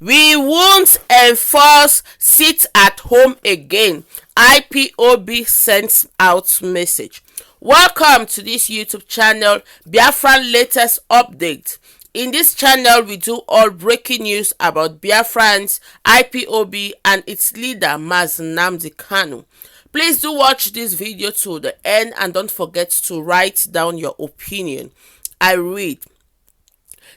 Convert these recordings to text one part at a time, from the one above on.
We won't enforce sit at home again. IPOB sends out message. Welcome to this YouTube channel, Biafra latest update. In this channel, we do all breaking news about Biafrans, IPOB, and its leader, Nnamdi Kanu. Please do watch this video to the end and don't forget to write down your opinion. I read.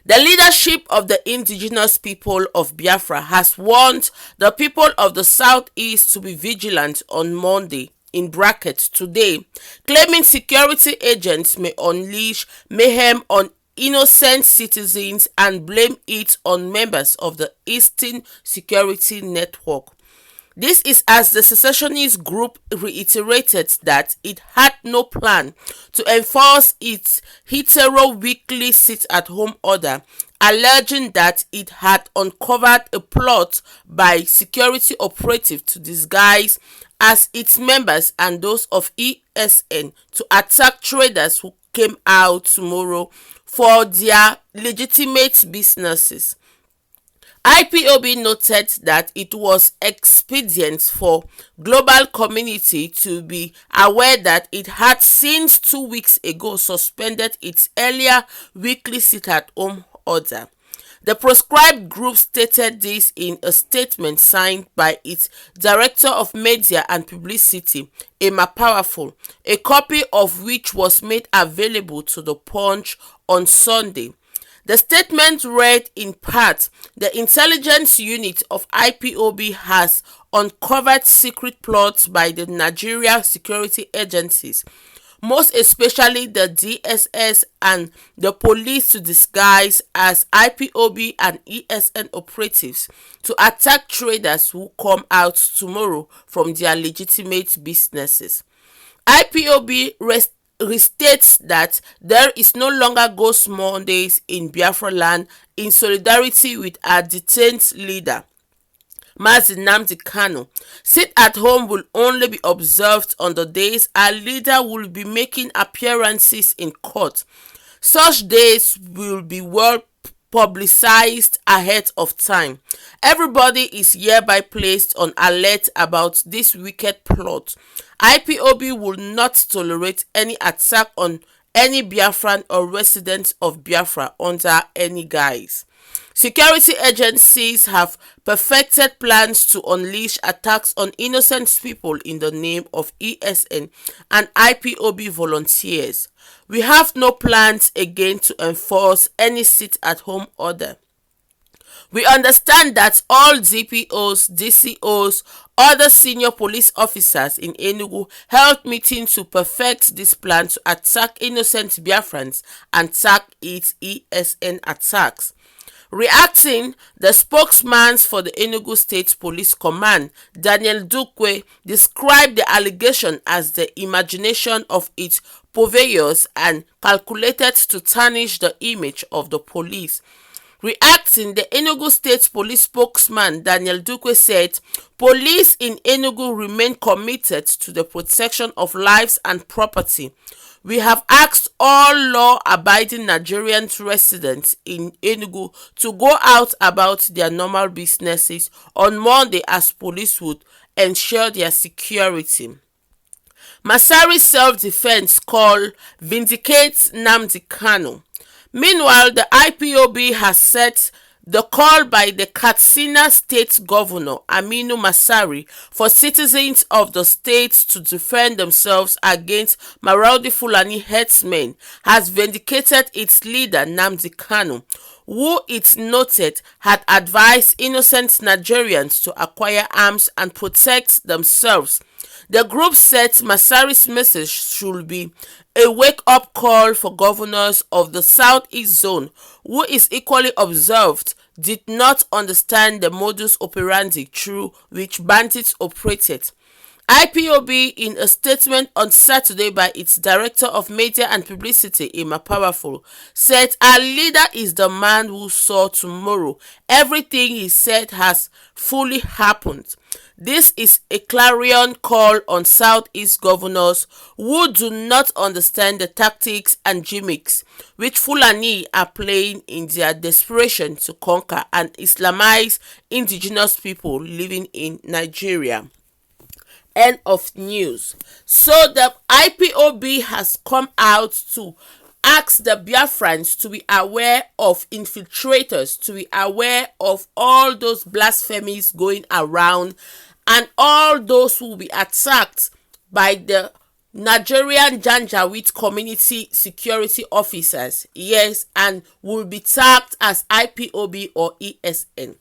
The leadership of the indigenous people of Biafra has warned the people of the southeast to be vigilant on Monday, in brackets today, claiming security agents may unleash mayhem on innocent citizens and blame it on members of the Eastern Security Network. This is as the secessionist group reiterated that it had no plan to enforce its hetero weekly sit-at-home order, alleging that it had uncovered a plot by security operatives to disguise as its members and those of ESN to attack traders who came out tomorrow for their legitimate businesses. IPOB noted that it was expedient for global community to be aware that it had since 2 weeks ago suspended its earlier weekly sit-at-home order. The proscribed group stated this in a statement signed by its Director of Media and Publicity, Emma Powerful, a copy of which was made available to the Punch on Sunday. The statement read in part, the intelligence unit of IPOB has uncovered secret plots by the Nigeria security agencies, most especially the DSS and the police to disguise as IPOB and ESN operatives to attack traders who come out tomorrow from their legitimate businesses. IPOB restates that there is no longer Ghost Mondays in Biafra land in solidarity with our detained leader, Nnamdi Kanu. Sit at home will only be observed on the days our leader will be making appearances in court. Such days will be well publicized ahead of time. Everybody is hereby placed on alert about this wicked plot. IPOB will not tolerate any attack on any Biafran or resident of Biafra under any guise. Security agencies have perfected plans to unleash attacks on innocent people in the name of ESN and IPOB volunteers. We have no plans again to enforce any sit-at-home order. We understand that all DPOs, DCOs, other senior police officers in Enugu held meetings to perfect this plan to attack innocent Biafrans and tag its ESN attacks. Reacting, the spokesman for the Enugu State Police Command, Daniel Dukwe, described the allegation as the imagination of its purveyors and calculated to tarnish the image of the police. Reacting, the Enugu State Police spokesman Daniel Dukwe said, police in Enugu remain committed to the protection of lives and property. We have asked all law-abiding Nigerian residents in Enugu to go out about their normal businesses on Monday as police would ensure their security. Masari's self-defense call vindicates Nnamdi Kanu. Meanwhile, the IPOB has set the call by the Katsina State Governor Aminu Masari for citizens of the state to defend themselves against Maradi Fulani herdsmen has vindicated its leader Nnamdi Kanu, who it noted had advised innocent Nigerians to acquire arms and protect themselves. The group said Masari's message should be a wake-up call for governors of the Southeast Zone, who is equally observed did not understand the modus operandi through which bandits operated. IPOB, in a statement on Saturday by its Director of Media and Publicity, Emma Powerful, said our leader is the man who saw tomorrow. Everything he said has fully happened. This is a clarion call on Southeast governors who do not understand the tactics and gimmicks which Fulani are playing in their desperation to conquer and Islamize indigenous people living in Nigeria. End of news. So the IPOB has come out to ask the Biafrans to be aware of infiltrators, to be aware of all those blasphemies going around, and all those who will be attacked by the Nigerian Janjaweed community security officers, yes, and will be tagged as IPOB or ESN.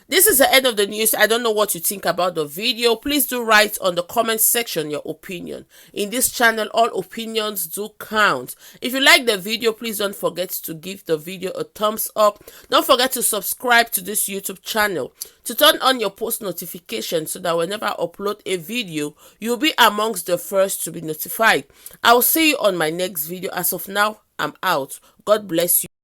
This is the end of the news. I don't know what you think about the video. Please do write on the comment section your opinion. In this channel, all opinions do count. If you like the video, please don't forget to give the video a thumbs up. Don't forget to subscribe to this YouTube channel to turn on your post notifications so that whenever I upload a video, you'll be amongst the first to be notified. I will see you on my next video. As of now, I'm out. God bless you.